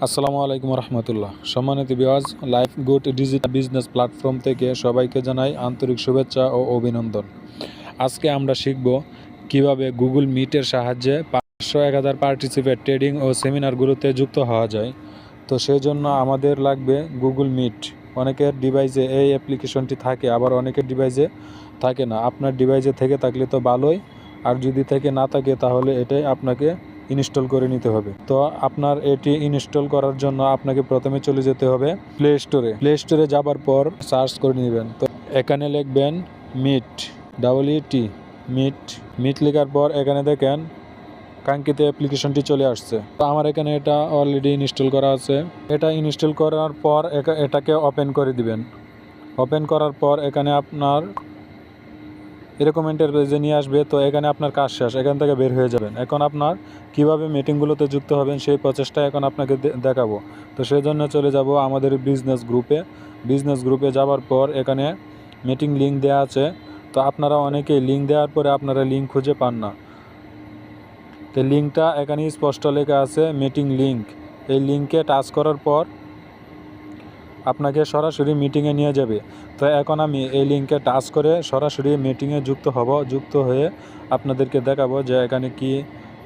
আসসালামু আলাইকুম রহমতুল্লাহ। সম্মানিত viewers, life good digital business platform থেকে সবাইকে জানাই আন্তরিক শুভেচ্ছা ও অভিনন্দন। আজকে আমরা শিখব কিভাবে গুগল মিটের সাহায্যে 500-1000 পার্টিসিপেট ট্রেডিং ও সেমিনারগুলোতে যুক্ত হওয়া যায়। তো সেই জন্য আমাদের লাগবে গুগল মিট। অনেকের ডিভাইসে এই অ্যাপ্লিকেশনটি থাকে, আবার অনেকের ডিভাইসে থাকে না। আপনার ডিভাইসে থেকে থাকলে তো ভালোই, আর যদি থেকে না থাকে তাহলে এটাই আপনাকে ইনস্টল করে নিতে হবে। তো আপনার এটি ইনস্টল করার জন্য আপনাকে প্রথমে চলে যেতে হবে প্লে স্টোরে যাবার পর সার্চ করে নেবেন। তো এখানে লিখবেন মিট, ডাব্লিউটি, মিট লেখার পর এখানে দেখেন কাঙ্ক্ষিত অ্যাপ্লিকেশনটি চলে আসছে। তো আমার এখানে এটা অলরেডি ইনস্টল করা আছে। এটা ইনস্টল করার পর এটাকে ওপেন করে দিবেন। ওপেন করার পর এখানে আপনার এরকম ইন্টারফেসে নিয়ে আসবে। তো এখানে আপনার কাজ শেষ, এখান থেকে বের হয়ে যাবেন। এখন আপনার কিভাবে মিটিংগুলোতে যুক্ত হবেন সেই প্রচেষ্টা এখন আপনাকে দেখাবো। তো সেই জন্য চলে যাব আমাদের বিজনেস গ্রুপে যাওয়ার পর এখানে মিটিং লিঙ্ক দেওয়া আছে। তো আপনারা অনেকেই লিঙ্ক দেওয়ার পরে আপনারা লিঙ্ক খুঁজে পান না। তো লিঙ্কটা এখানে স্পষ্ট লেখা আছে মিটিং লিঙ্ক। এই লিঙ্কে টাচ করার পর আপনাকে সরাসরি মিটিংয়ে নিয়ে যাবে। তো এখন আমি এই লিঙ্কে টাচ করে সরাসরি মিটিংয়ে যুক্ত হয়ে আপনাদেরকে দেখাবো যে এখানে কি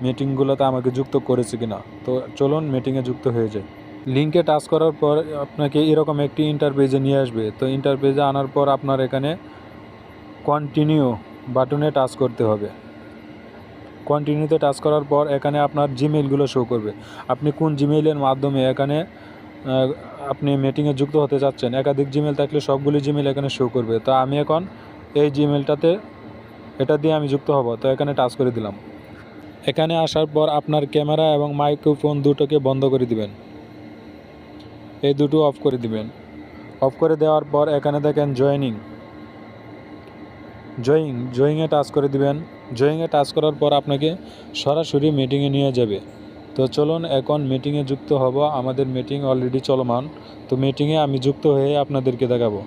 মিটিংগুলোতে আমাকে যুক্ত করেছে কিনা। তো চলুন মিটিংয়ে যুক্ত হয়ে যায়। লিঙ্কে টাচ করার পর আপনাকে এরকম একটি ইন্টারপেজে নিয়ে আসবে। তো ইন্টারপেজে আনার পর আপনার এখানে কন্টিনিউ বাটনে টাচ করতে হবে। কন্টিনিউতে টাচ করার পর এখানে আপনার জিমেইলগুলো শো করবে। আপনি কোন জিমেইলের মাধ্যমে এখানে আপনি মিটিংয়ে যুক্ত হতে চাচ্ছেন। একাধিক জিমেইল থাকলে সবগুলি জিমেইল এখানে শো করবে। তো আমি এখন এই জিমেইলটাতে এটা দিয়ে আমি যুক্ত হব। তো এখানে টাচ করে দিলাম। এখানে আসার পর আপনার ক্যামেরা এবং মাইক্রোফোন দুটোকে বন্ধ করে দিবেন। এই দুটো অফ করে দিবেন। অফ করে দেওয়ার পর এখানে দেখেন জয়িংয়ে টাচ করে দিবেন। জয়িংয়ে টাচ করার পর আপনাকে সরাসরি মিটিংয়ে নিয়ে যাবে। তো চলুন এখন মিটিংয়ে যুক্ত হব। আমাদের মিটিং অলরেডি চলমান। তো মিটিংয়ে আমি যুক্ত হয়ে আপনাদেরকে দেখাবো।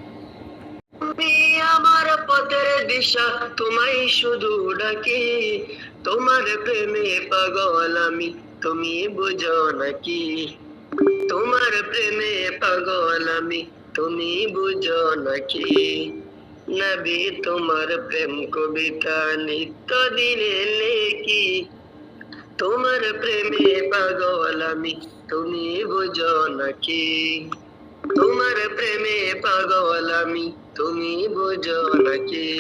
তুমি আমার পথের দিশা, তোমায় শুধু ডাকি, তোমার প্রেমে পাগল আমি, তুমি বুঝো নাকি? তোমার প্রেমে পাগল আমি, তুমি বুঝো নাকি? নবী তোমার প্রেম কবিতা নিত্য দিনে লেখি, তোমার প্রেমে পাগল আমি, তুমি বুঝো নাকি? তোমার প্রেমে পাগল আমি, তুমি বুঝো নাকি?